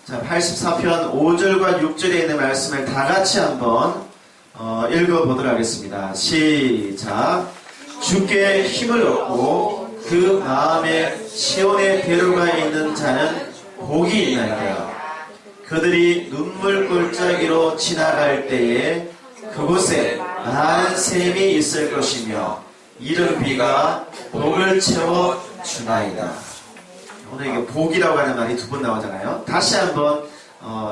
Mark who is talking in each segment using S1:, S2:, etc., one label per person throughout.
S1: 자, 84편 5절과 6절에 있는 말씀을 다 같이 한번 읽어보도록 하겠습니다. 시작. 주께 힘을 얻고 그 마음에 시온의 대로가 있는 자는 복이 있나이다. 그들이 눈물 골짜기로 지나갈 때에 그곳에 많은 샘이 있을 것이며 이른 비가 복을 채워 주나이다. 오늘 이게 복이라고 하는 말이 두 번 나오잖아요. 다시 한번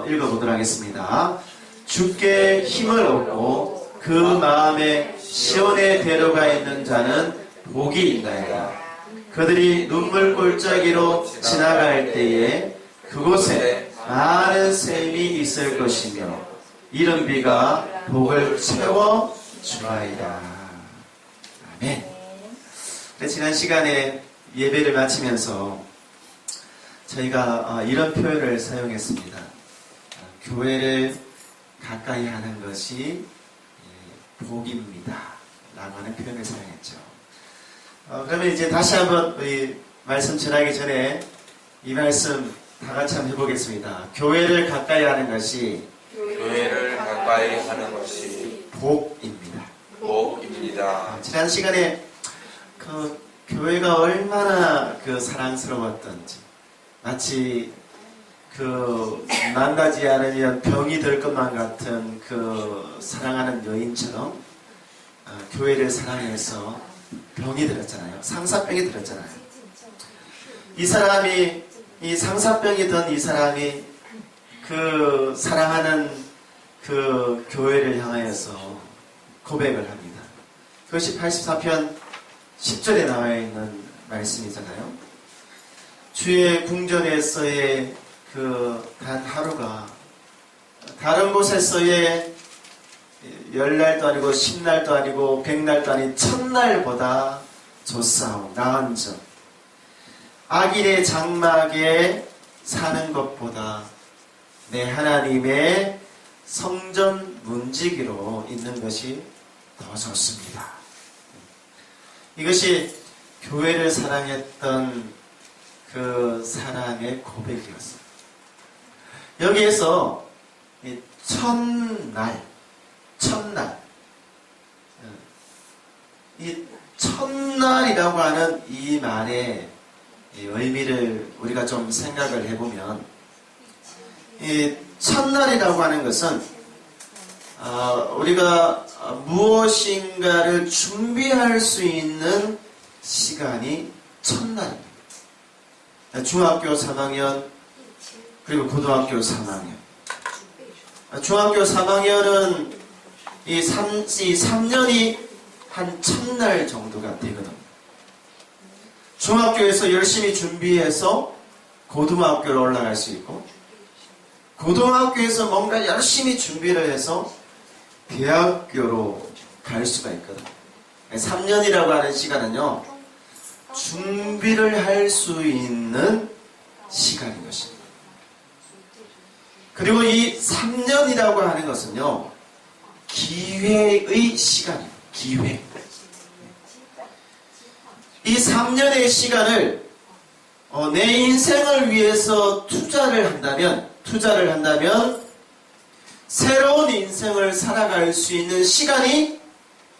S1: 읽어보도록 하겠습니다. 주께 힘을 얻고 그 마음에 시온의 대로가 있는 자는 복이 있나이다. 그들이 눈물 골짜기로 지나갈 때에 그곳에 많은 샘이 있을 것이며 이른 비가 복을 채워 주나이다. 아멘. 지난 시간에 예배를 마치면서 저희가 이런 표현을 사용했습니다. 교회를 가까이 하는 것이 복입니다 라고 하는 표현을 사용했죠. 그러면 이제 다시 한번 우리 말씀 전하기 전에 이 말씀 다 같이 한번 해보겠습니다. 교회를 가까이 하는 것이 복입니다.
S2: 복입니다.
S1: 지난 시간에 교회가 얼마나 사랑스러웠던지, 마치 망가지 않으면 병이 될 것만 같은 사랑하는 여인처럼 교회를 사랑해서 병이 들었잖아요. 상사병이 들었잖아요. 이 상사병이 든 이 사람이 사랑하는 교회를 향하여서 고백을 합니다. 그것이 84편 10절에 나와 있는 말씀이잖아요. 주의 궁전에서의 단 하루가 다른 곳에서의 10날도 아니고 10날도 아니고 100날도 아닌 1000날보다 좋사오 나은즉 악인의 장막에 사는 것보다 내 하나님의 성전 문지기로 있는 것이 더 좋습니다. 이것이 교회를 사랑했던 그 사랑의 고백이었어요. 여기에서 첫날 이 첫날이라고 하는 이 말의 의미를 우리가 좀 생각을 해보면, 이 첫날이라고 하는 것은 우리가 무엇인가를 준비할 수 있는 시간이 첫날입니다. 중학교 3학년 그리고 고등학교 3학년. 중학교 3학년은 이 3년이 한 첫날 정도가 되거든요. 중학교에서 열심히 준비해서 고등학교로 올라갈 수 있고, 고등학교에서 뭔가 열심히 준비를 해서 대학교로 갈 수가 있거든요. 3년이라고 하는 시간은요, 준비를 할 수 있는 시간인 것입니다. 그리고 이 3년이라고 하는 것은요, 기회의 시간이에요. 기회. 이 3년의 시간을 내 인생을 위해서 투자를 한다면 새로운 인생을 살아갈 수 있는 시간이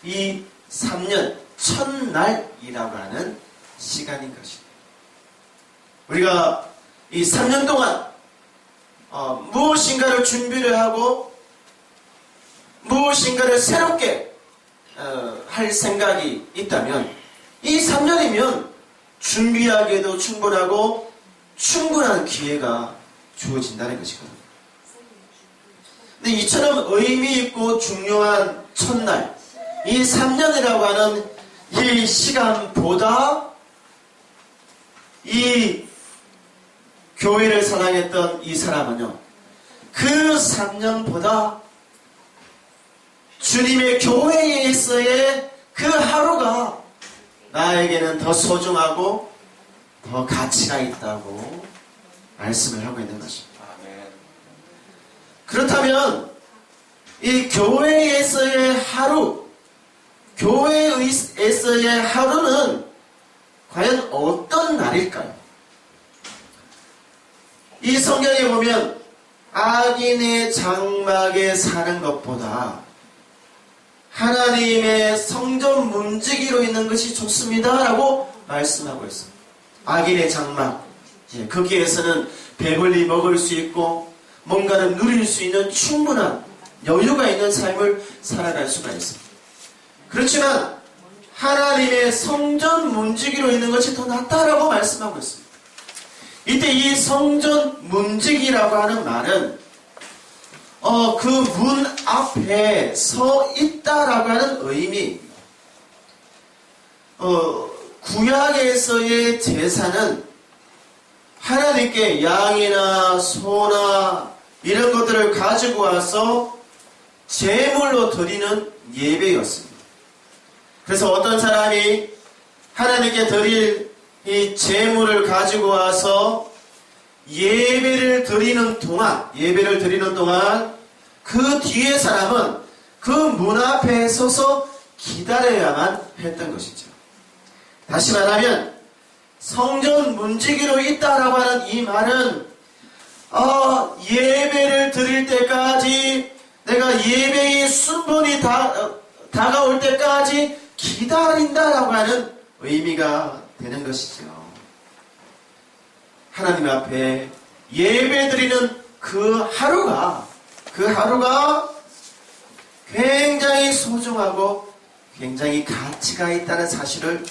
S1: 이 3년, 첫날이라고 하는 시간인 것입니다. 우리가 이 3년 동안 무엇인가를 준비를 하고 무엇인가를 새롭게 할 생각이 있다면 이 3년이면 준비하기에도 충분하고 충분한 기회가 주어진다는 것이거든요. 근데 이처럼 의미 있고 중요한 첫날, 이 3년이라고 하는 이 시간보다 이 교회를 사랑했던 이 사람은요, 그 3년보다 주님의 교회에서의 그 하루가 나에게는 더 소중하고 더 가치가 있다고 말씀을 하고 있는 것입니다. 그렇다면 이 교회에서의 하루는 과연 어떤 날일까요? 이 성경에 보면 악인의 장막에 사는 것보다 하나님의 성전 문지기로 있는 것이 좋습니다 라고 말씀하고 있습니다. 악인의 장막, 거기에서는 배불리 먹을 수 있고 뭔가를 누릴 수 있는 충분한 여유가 있는 삶을 살아갈 수가 있습니다. 그렇지만 하나님의 성전 문지기로 있는 것이 더 낫다라고 말씀하고 있습니다. 이때 이 성전 문지기라고 하는 말은 그 문 앞에 서 있다라고 하는 의미입니다. 구약에서의 제사는 하나님께 양이나 소나 이런 것들을 가지고 와서 제물로 드리는 예배였습니다. 그래서 어떤 사람이 하나님께 드릴 이 제물을 가지고 와서 예배를 드리는 동안 그 뒤에 사람은 그 문 앞에 서서 기다려야만 했던 것이죠. 다시 말하면 성전 문지기로 있다라고 하는 이 말은 예배를 드릴 때까지 내가 예배의 순번이 다가올 때까지 기다린다라고 하는 의미가 되는 것이죠. 하나님 앞에 예배 드리는 그 하루가 굉장히 소중하고 굉장히 가치가 있다는 사실을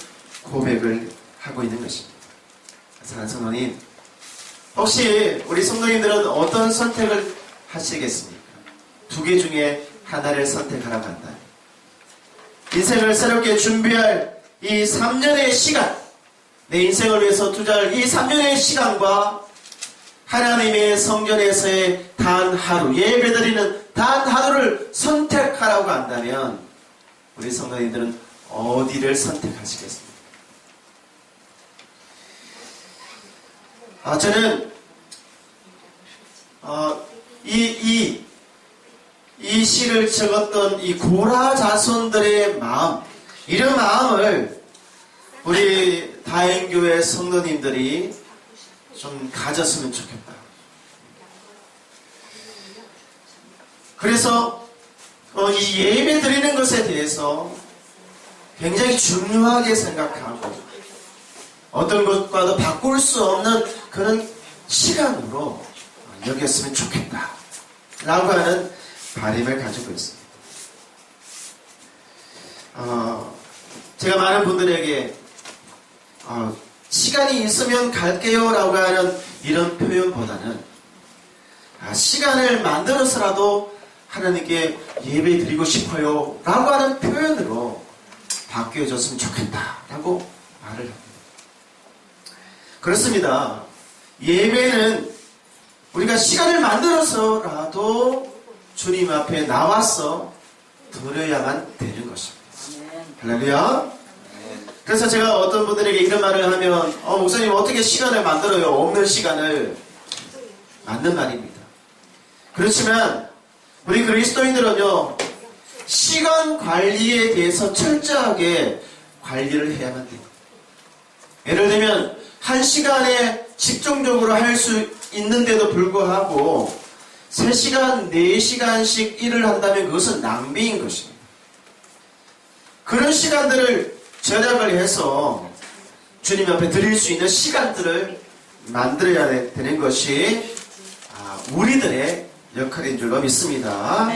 S1: 고백을 하고 있는 것입니다. 사랑하는 성도님, 혹시 우리 성도님들은 어떤 선택을 하시겠습니까? 두 개 중에 하나를 선택하라고 한다. 인생을 새롭게 준비할 이 3년의 시간, 내 인생을 위해서 투자할 이 3년의 시간과 하나님의 성전에서의 단 하루, 예배드리는 단 하루를 선택하라고 한다면 우리 성도님들은 어디를 선택하시겠습니까? 저는 이 시를 적었던 이 고라 자손들의 마음, 이런 마음을 우리 다행교회 성도님들이 좀 가졌으면 좋겠다. 그래서 이 예배 드리는 것에 대해서 굉장히 중요하게 생각하고 어떤 것과도 바꿀 수 없는 그런 시간으로 여겼으면 좋겠다 라고 하는 바람을 가지고 있습니다. 제가 많은 분들에게 시간이 있으면 갈게요 라고 하는 이런 표현보다는 시간을 만들어서라도 하나님께 예배 드리고 싶어요 라고 하는 표현으로 바뀌어졌으면 좋겠다 라고 말을 합니다. 그렇습니다. 예배는 우리가 시간을 만들어서라도 주님 앞에 나와서 드려야만 되는 것입니다. 할렐루야. 그래서 제가 어떤 분들에게 이런 말을 하면 목사님 어떻게 시간을 만들어요? 없는 시간을. 맞는 말입니다. 그렇지만 우리 그리스도인들은요, 시간 관리에 대해서 철저하게 관리를 해야만 됩니다. 예를 들면 1시간에 집중적으로 할 수 있는데도 불구하고 3시간, 4시간씩 일을 한다면 그것은 낭비인 것입니다. 그런 시간들을 절약을 해서 주님 앞에 드릴 수 있는 시간들을 만들어야 되는 것이 우리들의 역할인 줄로 믿습니다.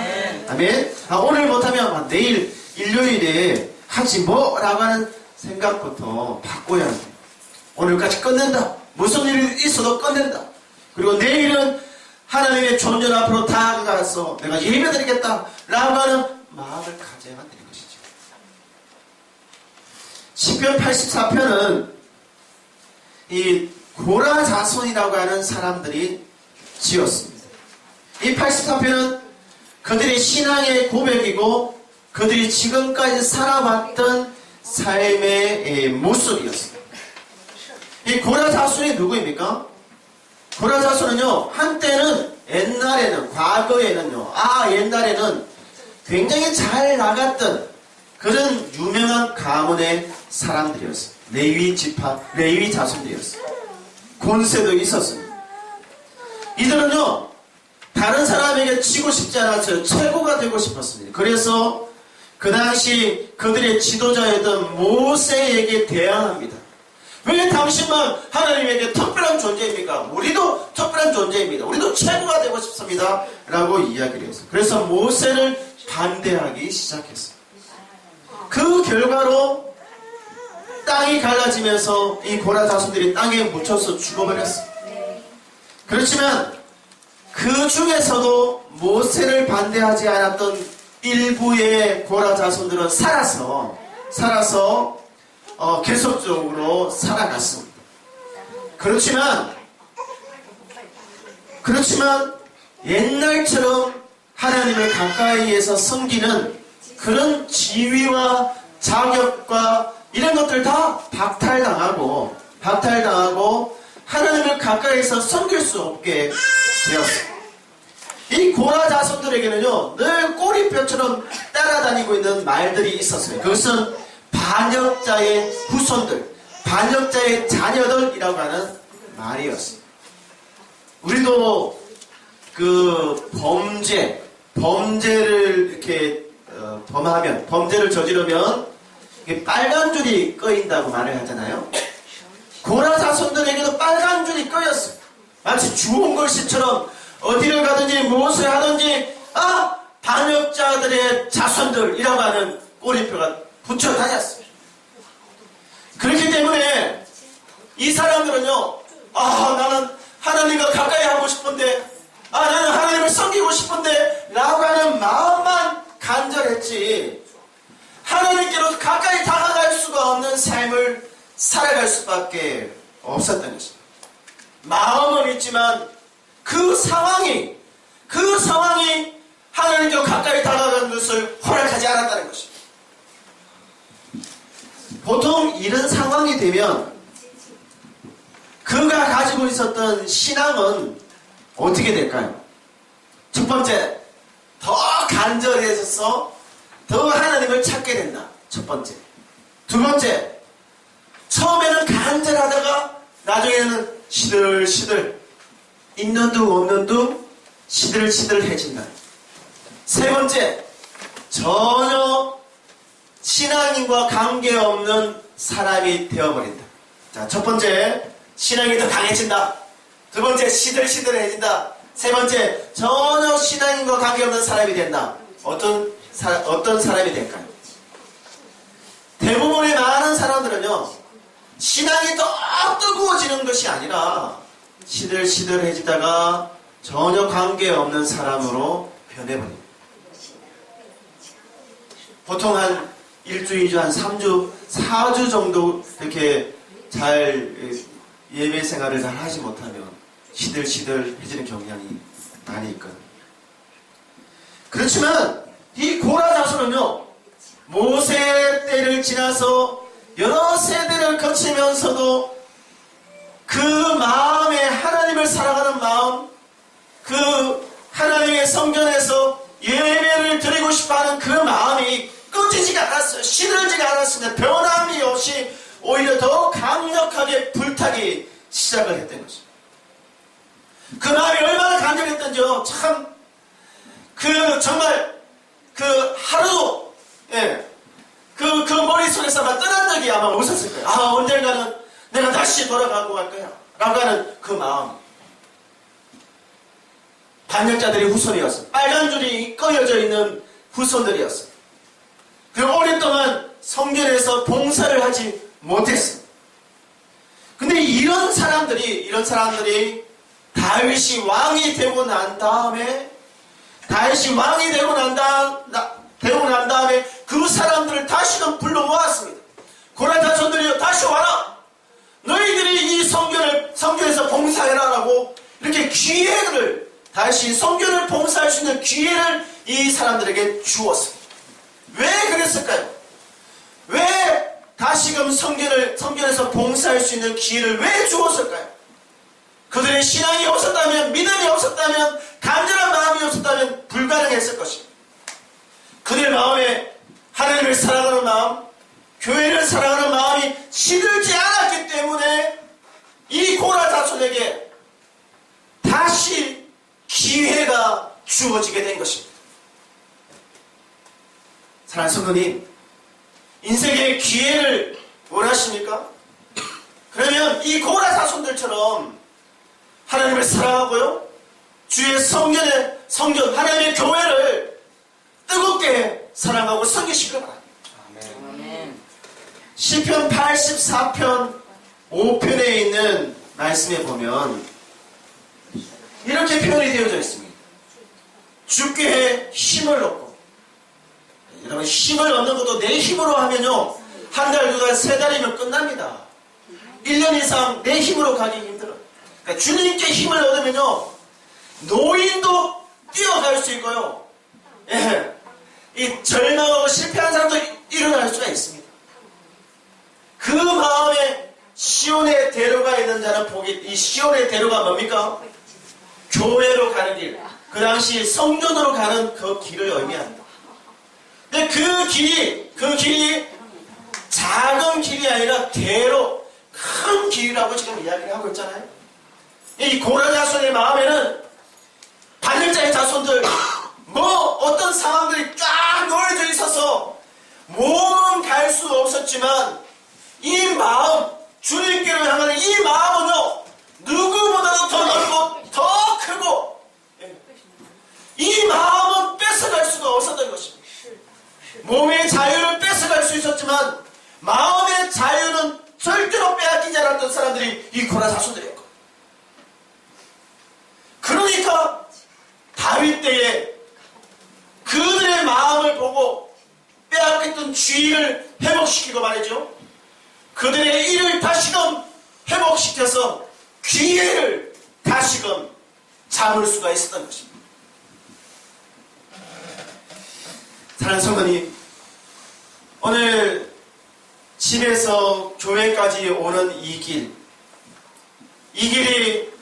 S1: 아멘. 오늘 못하면 내일 일요일에 하지 뭐라고 하는 생각부터 바꿔야 합니다. 오늘까지 끝낸다. 무슨 일이 있어도 끝낸다. 그리고 내일은 하나님의 존전 앞으로 다가가서 내가 예배드리겠다 라고 하는 마음을 가져야만 되는 것이죠. 시편 84편은 이 고라 자손이라고 하는 사람들이 지었습니다. 이 84편은 그들의 신앙의 고백이고 그들이 지금까지 살아왔던 삶의 모습이었습니다. 이 고라 자손이 누구입니까? 고라 자손은요, 한때는 옛날에는 굉장히 잘 나갔던 그런 유명한 가문의 사람들이었어요. 레위 자손들이었어요. 권세도 있었습니다. 이들은요, 다른 사람에게 치고 싶지 않았어요. 최고가 되고 싶었습니다. 그래서 그 당시 그들의 지도자였던 모세에게 대항합니다. 왜 당신만 하나님에게 특별한 존재입니까? 우리도 특별한 존재입니다. 우리도 최고가 되고 싶습니다. 라고 이야기를 했어요. 그래서 모세를 반대하기 시작했어요. 그 결과로 땅이 갈라지면서 이 고라 자손들이 땅에 묻혀서 죽어버렸어요. 그렇지만 그 중에서도 모세를 반대하지 않았던 일부의 고라 자손들은 살아서 계속적으로 살아갔습니다. 그렇지만 옛날처럼 하나님을 가까이에서 섬기는 그런 지위와 자격과 이런 것들 다 박탈당하고 하나님을 가까이에서 섬길 수 없게 되었습니다. 이 고라 자손들에게는요, 늘 꼬리뼈처럼 따라다니고 있는 말들이 있었어요. 그것은 반역자의 후손들, 반역자의 자녀들이라고 하는 말이었습니다. 우리도 그 범죄를 이렇게 범죄를 저지르면 빨간 줄이 꺼인다고 말을 하잖아요. 고라 자손들에게도 빨간 줄이 꺼였어요. 마치 주홍 글씨처럼 어디를 가든지 무엇을 하든지 반역자들의 자손들이라고 하는 꼬리표가 붙여 다녔어요. 그렇기 때문에 이 사람들은요, 나는 하나님과 가까이 하고 싶은데, 나는 하나님을 섬기고 싶은데 라고 하는 마음만 간절했지 하나님께로 가까이 다가갈 수가 없는 삶을 살아갈 수밖에 없었던 것입니다. 마음은 있지만 그 상황이 하나님께로 가까이 다가가는 것을 허락하지 않았다는 것입니다. 보통 이런 상황이 되면 그가 가지고 있었던 신앙은 어떻게 될까요? 첫 번째, 더 간절해져서 더 하나님을 찾게 된다. 첫 번째. 두 번째, 처음에는 간절하다가 나중에는 시들시들 있는 둥 없는 둥 시들시들해진다. 세 번째, 전혀 신앙인과 관계없는 사람이 되어버린다. 자, 첫 번째, 신앙이 더 강해진다. 두 번째, 시들시들해진다. 세 번째, 전혀 신앙인과 관계없는 사람이 된다. 어떤 사람이 될까요? 대부분의 많은 사람들은요, 신앙이 더 뜨거워지는 것이 아니라 시들시들해지다가 전혀 관계없는 사람으로 변해버립니다. 보통 한 1주, 2주, 한 3주, 4주 정도 이렇게 잘 예배 생활을 잘 하지 못하면 시들시들해지는 경향이 많이 있거든요. 그렇지만 이 고라 자손은요, 모세 때를 지나서 여러 세대를 거치면서도 그 마음에 하나님을 사랑하는 마음, 그 하나님의 성전에서 예배를 드리고 싶어하는 그 마음이 꺼지지가 않았어요. 시들지가 않았습니다. 변함이 없이 오히려 더 강력하게 불타기 시작을 했던 것입니다. 그 마음이 얼마나 간절했던지요. 참, 정말, 하루도, 그 머릿속에서만 떠난 적이 아마 없었을 거예요. 언젠가는 내가 다시 돌아가고 갈 거야. 라고 하는 그 마음. 반역자들의 후손이었어요. 빨간 줄이 꺼여져 있는 후손들이었어요. 그리고 오랫동안 성전에서 봉사를 하지 못했어요. 근데 이런 사람들이 다윗이 왕이 되고 난 다음에 그 사람들을 다시금 불러 모았습니다. 고라 자손들이여, 다시 와라. 너희들이 이 성전에서 봉사해라라고 이렇게 기회를, 다시 성전을 봉사할 수 있는 기회를 이 사람들에게 주었습니다. 왜 그랬을까요? 왜 다시금 성전에서 봉사할 수 있는 기회를 왜 주었을까요? 그들의 신앙이 없었다면, 믿음이 없었다면, 간절한 마음이 없었다면 불가능했을 것입니다. 그들의 마음에 하나님을 사랑하는 마음, 교회를 사랑하는 마음이 시들지 않았기 때문에 이 고라 자손에게 다시 기회가 주어지게 된 것입니다. 사랑하는 성도님, 인생의 기회를 원하십니까? 그러면 이 고라 자손들처럼 하나님을 사랑하고요, 주의 성전 하나님의 교회를 뜨겁게 사랑하고 섬기시길 바랍니다.
S2: 아멘.
S1: 시편 84편 5편에 있는 말씀에 보면 이렇게 표현이 되어져 있습니다. 주께 힘을 얻고, 여러분 힘을 얻는 것도 내 힘으로 하면요, 한 달, 두 달, 세 달이면 끝납니다. 1년 이상 내 힘으로 가기 힘들어요. 그러니까 주님께 힘을 얻으면요, 노인도 뛰어갈 수 있고요, 예, 이 절망하고 실패한 사람도 일어날 수가 있습니다. 그 마음에 시온의 대로가 있는 자는 복이, 이 시온의 대로가 뭡니까? 교회로 가는 길, 그 당시 성전으로 가는 그 길을 의미합니다. 근데 그 길이 작은 길이 아니라 대로 큰 길이라고 지금 이야기를 하고 있잖아요. 이 고라 자손의 마음에는 반열자의 자손들, 어떤 상황들이 쫙 놓여져 있어서 몸은 갈 수 없었지만 이 마음, 주님께로 향하는 이 마음은요, 누구보다도 더 넓고 더 크고, 이 마음은 뺏어갈 수가 없었던 것입니다. 몸의 자유를 뺏어갈 수 있었지만 마음의 자유는 절대로 빼앗기지 않았던 사람들이 이 고라 자손들이었고, 그러니까 다윗 때에 그들의 마음을 보고 빼앗겼던 주의를 회복시키고 말이죠, 그들의 일을 다시금 회복시켜서 기회를 다시금 잡을 수가 있었던 것입니다. 사랑하는 성도님, 오늘 집에서 교회까지 오는 이 길이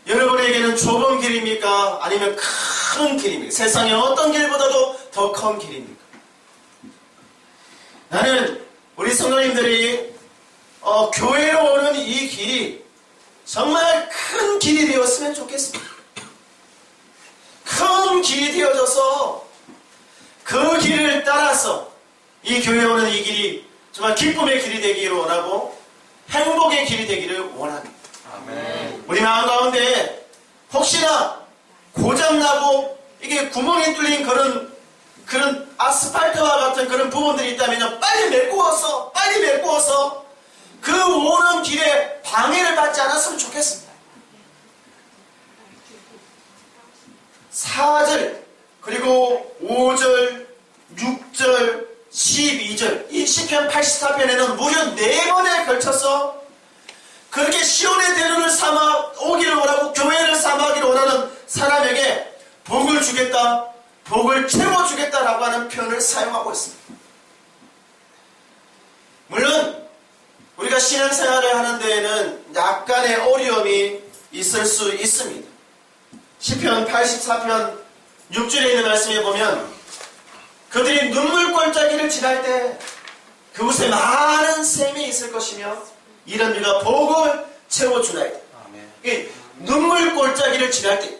S1: 여러분에게는 좁은 길입니까? 아니면 큰 길입니까? 세상의 어떤 길보다도 더 큰 길입니까? 나는 우리 성도님들이 교회로 오는 이 길이 정말 큰 길이 되었으면 좋겠습니다. 큰 길이 되어져서 그 길을 따라서 이 교회에 오는 이 길이 정말 기쁨의 길이 되기를 원하고 행복의 길이 되기를 원합니다.
S2: 아멘.
S1: 우리 마음 가운데 혹시나 고장나고 이게 구멍이 뚫린 그런 아스팔트와 같은 그런 부분들이 있다면 빨리 메꾸어서 그 오는 길에 방해를 받지 않았으면 좋겠습니다. 4절 그리고 5절 6절 12절 이 시편 84편에는 무려 4번에 걸쳐서 그렇게 시온의 대로를 삼아 오기를 원하고 교회를 삼아기를 원하는 사람에게 복을 주겠다, 복을 채워주겠다라고 하는 표현을 사용하고 있습니다. 물론 우리가 신앙생활을 하는 데에는 약간의 어려움이 있을 수 있습니다. 시편 84편 6절에 있는 말씀에 보면 그들이 눈물골짜기를 지날 때 그곳에 많은 샘이 있을 것이며 이런 네가 복을 채워주나이다.
S2: 아멘.
S1: 눈물골짜기를 지날 때,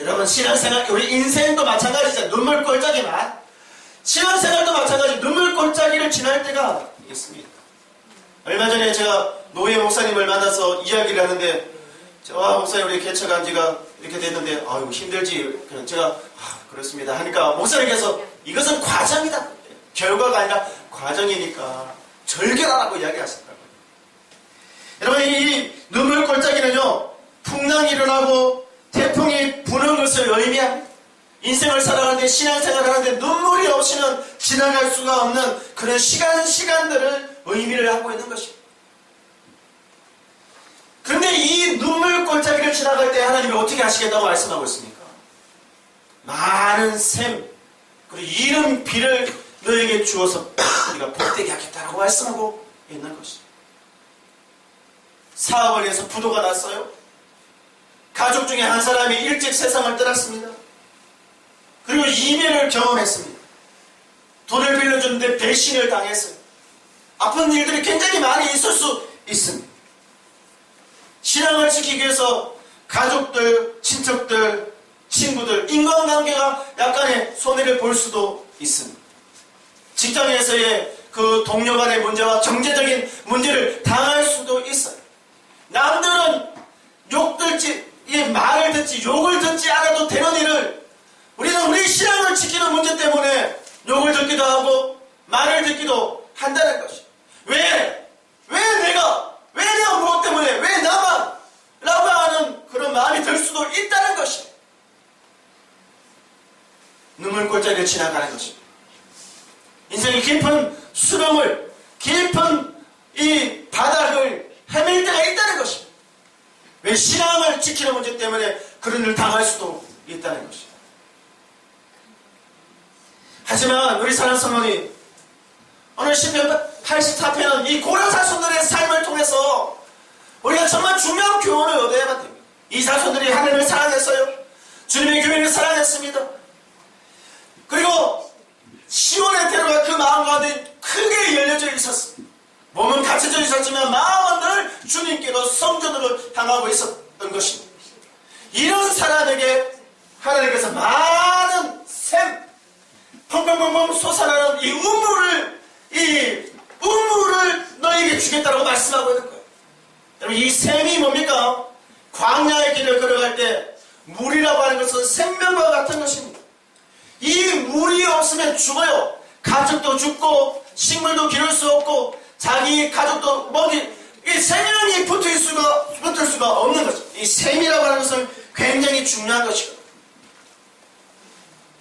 S1: 여러분 신앙생활, 우리 인생도 마찬가지죠. 눈물골짜기만. 신앙생활도 마찬가지. 눈물골짜기를 지날 때가 있습니다. 얼마 전에 제가 노예 목사님을 만나서 이야기를 하는데, 목사님 우리 개척한 지가 이렇게 됐는데 아유 힘들지. 제가 그렇습니다 하니까 목사님께서 이것은 과정이다, 결과가 아니라 과정이니까 절결하라고 이야기하시더라고요. 여러분 이 눈물골짜기는요, 풍랑이 일어나고 태풍이 부는 것을 의미합니다. 인생을 살아가는데, 신앙생활을 하는데 눈물이 없이는 지나갈 수가 없는 그런 시간들을 의미를 하고 있는 것입니다. 그런데 이 눈물골짜기를 지나갈 때 하나님이 어떻게 하시겠다고 말씀하고 있습니까? 많은 샘 그리고 이른 비를 너에게 주어서 우리가 복되게 하겠다라고 말씀하고 있는 것입니다. 사업을 해서 부도가 났어요. 가족 중에 한 사람이 일찍 세상을 떠났습니다. 그리고 이민을 경험했습니다. 돈을 빌려줬는데 배신을 당했어요. 아픈 일들이 굉장히 많이 있을 수 있습니다. 신앙을 지키기 위해서 가족들, 친척들, 인간관계가 약간의 손해를 볼 수도 있습니다. 직장에서의 그 동료 간의 문제와 경제적인 문제를 당할 수도 있어요. 남들은 말을 듣지 욕을 듣지 않아도 되는 일을 우리는 우리 신앙을 지키는 문제 때문에 욕을 듣기도 하고 말을 듣기도 한다는 것이. 왜 내가 무엇 때문에 왜 나만 라고 하는 그런 마음이 들 수도 있다는 것이. 눈물골짜기를 지나가는 것입니다. 인생의 깊은 수렁을 깊은 이 바닥을 헤맬 때가 있다는 것입니다. 왜 신앙을 지키는 문제 때문에 그런 일을 당할 수도 있다는 것입니다. 하지만 우리 사랑하는 성도님, 오늘 시편 84편은 이 고려 자손들의 삶을 통해서 우리가 정말 중요한 교훈을 얻어야만 됩니다. 이 자손들이 하나님을 사랑했어요. 주님의 교회를 사랑했습니다. 그리고 시온의 테러가 그 마음 가운데 크게 열려져 있었습니다. 몸은 갇혀져 있었지만 마음은 늘 주님께로 성전으로 향하고 있었던 것입니다. 이런 사람에게 하나님께서 많은 샘, 펑펑펑펑 솟아나는 이 우물을 너에게 주겠다고 말씀하고 있는 거예요. 여러분, 이 샘이 뭡니까? 광야의 길을 걸어갈 때 물이라고 하는 것은 생명과 같은 것입니다. 이 물이 없으면 죽어요. 가족도 죽고 식물도 기를 수 없고 자기 가족도 이 생명이 붙을 수가 없는 거죠. 이 샘이라고 하는 것은 굉장히 중요한 것이고,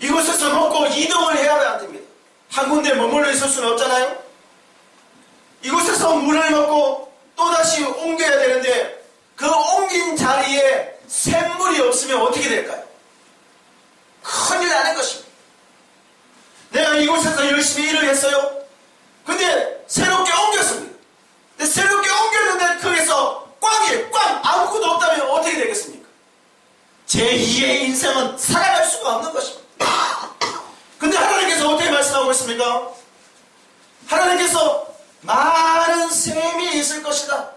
S1: 이곳에서 먹고 이동을 해야 안 됩니다. 한 군데 머물러 있을 수는 없잖아요. 이곳에서 물을 먹고 또다시 옮겨야 되는데 그 옮긴 자리에 샘물이 없으면 어떻게 될까요? 큰일 나는 것입니다. 내가 이곳에서 열심히 일을 했어요. 근데 새롭게 옮겼습니다. 근데 새롭게 옮겼는데 거기서 꽝 아무것도 없다면 어떻게 되겠습니까? 제2의 인생은 살아갈 수가 없는 것입니다. 근데 하나님께서 어떻게 말씀하고 있습니까? 하나님께서 많은 샘이 있을 것이다.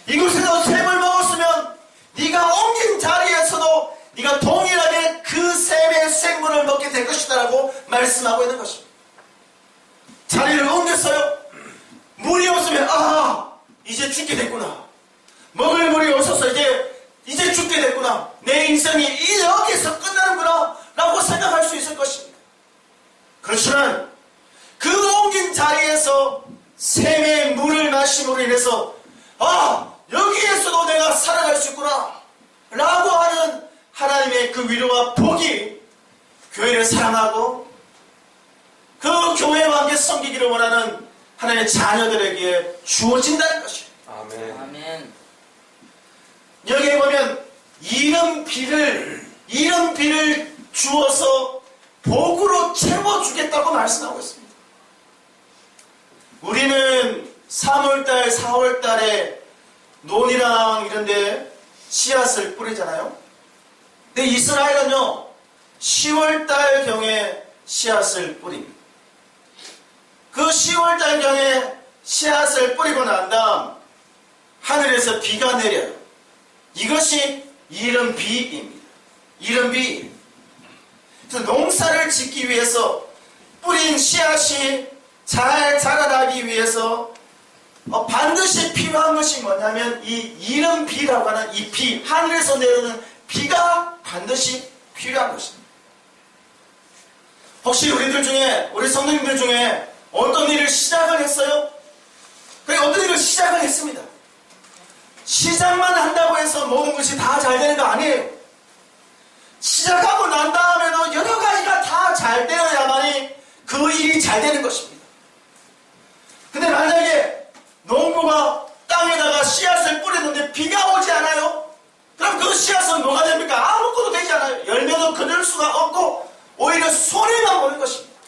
S1: 이곳에서 샘을 먹었으면 네가 옮긴 자리에서도 네가 동일하게 그 샘의 생물을 먹게 될 것이다 라고 말씀하고 있는 것입니다. 자리를 옮겼어요. 물이 없으면 이제 죽게 됐구나. 먹을 물이 없어서 이제 죽게 됐구나. 내 인생이 여기서 끝나는구나 라고 생각할 수 있을 것입니다. 그렇지만 그 옮긴 자리에서 샘의 물을 마심으로 인해서 여기에서도 내가 살아갈 수 있구나 라고 하는 하나님의 그 위로와 복이 교회를 사랑하고 그 교회와 함께 섬기기를 원하는 하나님의 자녀들에게 주어진다는 것이에요.
S2: 아멘.
S1: 여기에 보면 이런 비를 주어서 복으로 채워주겠다고 말씀하고 있습니다. 우리는 3월달, 4월달에 논이랑 이런데 씨앗을 뿌리잖아요. 근데 이스라엘은요 10월달경에 씨앗을 뿌립니다. 그 10월달경에 씨앗을 뿌리고 난 다음 하늘에서 비가 내려요. 이것이 이른 비입니다. 이른 비. 그래서 농사를 짓기 위해서 뿌린 씨앗이 잘 자라나기 위해서 반드시 필요한 것이 뭐냐면 이 이른 비라고 하는 이 비, 하늘에서 내려오는 비가 반드시 필요한 것입니다. 혹시 우리 성도님들 중에 어떤 일을 시작을 했어요? 어떤 일을 시작을 했습니다. 시작만 한다고 해서 모든 것이 다 잘 되는 거 아니에요. 시작하고 난 다음에도 여러 가지가 다 잘 되어야만이 그 일이 잘 되는 것입니다. 근데 만약에 농부가 땅에다가 씨앗을 뿌렸는데 비가 오지 않아요? 그럼 그 씨앗은 뭐가 됩니까? 아무것도 되지 않아요. 열매도 거둘 수가 없고 오히려 손해만 보는 것입니다.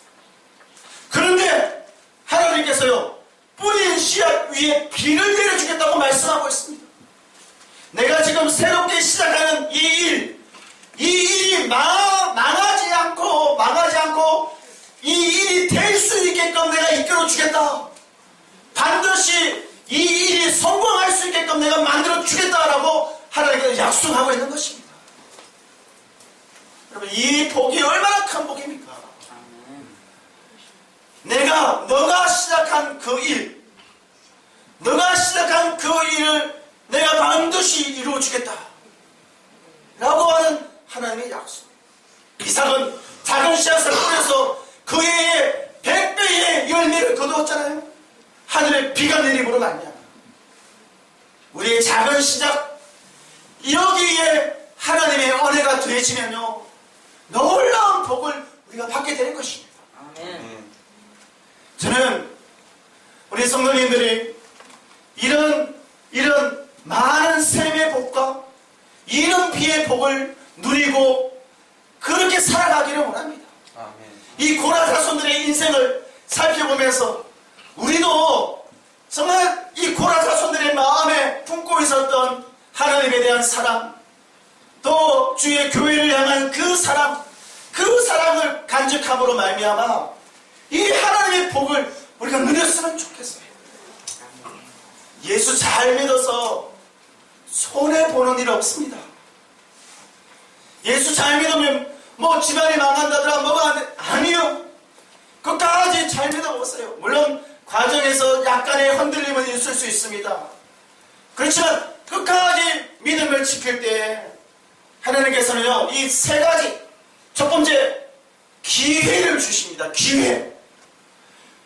S1: 그런데 하나님께서요 뿌린 씨앗 위에 비를 내려주겠다고 말씀하고 있습니다. 내가 지금 새롭게 시작하는 이 일이 망하지 않고 이 일이 될 수 있게끔 내가 이끌어 주겠다. 반드시 이 일이 성공할 수 있게끔 내가 만들어 주겠다라고 하나님께서 약속하고 있는 것입니다.
S3: 여러분, 이 복이 얼마나 큰 복입니까?
S2: 아멘.
S3: 너가 시작한 그 일, 너가 시작한 그 일을 내가 반드시 이루어주겠다 라고 하는 하나님의 약속. 이삭은 작은 씨앗을 뿌려서 그 해에 100배의 열매를 거두었잖아요. 하늘에 비가 내림으로 말미암아 우리의 작은 시작, 여기에 하나님의 은혜가 더해지면요, 놀라운 복을 우리가 받게 되는 것입니다.
S2: 아멘.
S3: 저는 우리 성도님들이 이런 많은 셈의 복과 이런 비의 복을 누리고 그렇게 살아가기를 원합니다.
S4: 아멘.
S3: 이 고라 자손들의 인생을 살펴보면서 우리도 정말 이 고라 자손들의 마음에 품고 있었던 하나님에 대한 사랑, 또 주의 교회를 향한 그 사랑을 간직함으로 말미암아 이 하나님의 복을 우리가 누렸으면 좋겠어요. 예수 잘 믿어서 손해보는 일 없습니다. 예수 잘 믿으면 뭐 집안이 망한다더라 뭐가 안 돼. 아니요. 끝까지 잘 믿어보세요. 물론 과정에서 약간의 흔들림은 있을 수 있습니다. 그렇지만 끝까지 믿음을 지킬 때 하나님께서는요, 이 세 가지, 첫 번째 기회를 주십니다. 기회.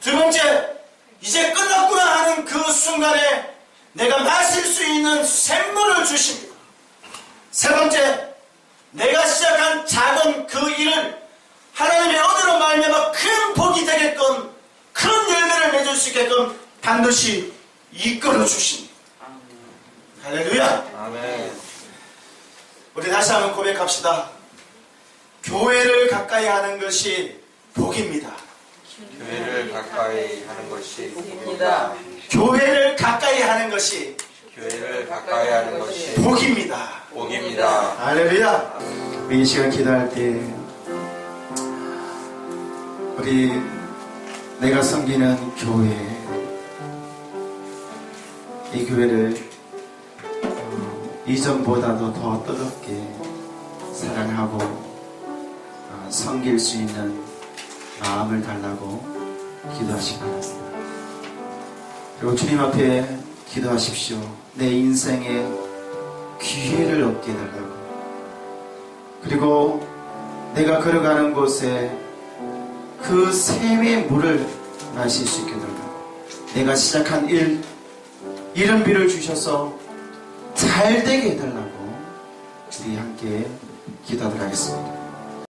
S3: 두 번째, 이제 끝났구나 하는 그 순간에 내가 마실 수 있는 샘물을 주십니다. 세 번째, 내가 시작한 작은 그 일을 하나님의 은혜로 말미암아 큰 복이 되게끔, 큰 열매를 맺을 수 있게끔 반드시 이끌어 주십니다. 할렐루야.
S4: 아멘.
S3: 우리 다시 한번 고백합시다. 교회를 가까이 하는 것이 복입니다.
S4: 교회를 가까이 하는 것이
S2: 복입니다.
S3: 교회를 가까이 하는 것이
S4: 교회를 가까이 하는 것이
S3: 복입니다.
S4: 복입니다.
S3: 할렐루야. 우리 이 시간 기도할 때 우리 내가 섬기는 교회, 이 교회를 이전보다도 더 뜨겁게 사랑하고 섬길 수 있는 마음을 달라고 기도하시기 바랍니다. 그리고 주님 앞에 기도하십시오. 내 인생에 기회를 얻게 해달라고. 그리고 내가 걸어가는 곳에 그 샘의 물을 마실 수 있게 해달라고. 내가 시작한 이런 비를 주셔서 잘 되게 해달라고 우리 함께 기도하도록 하겠습니다.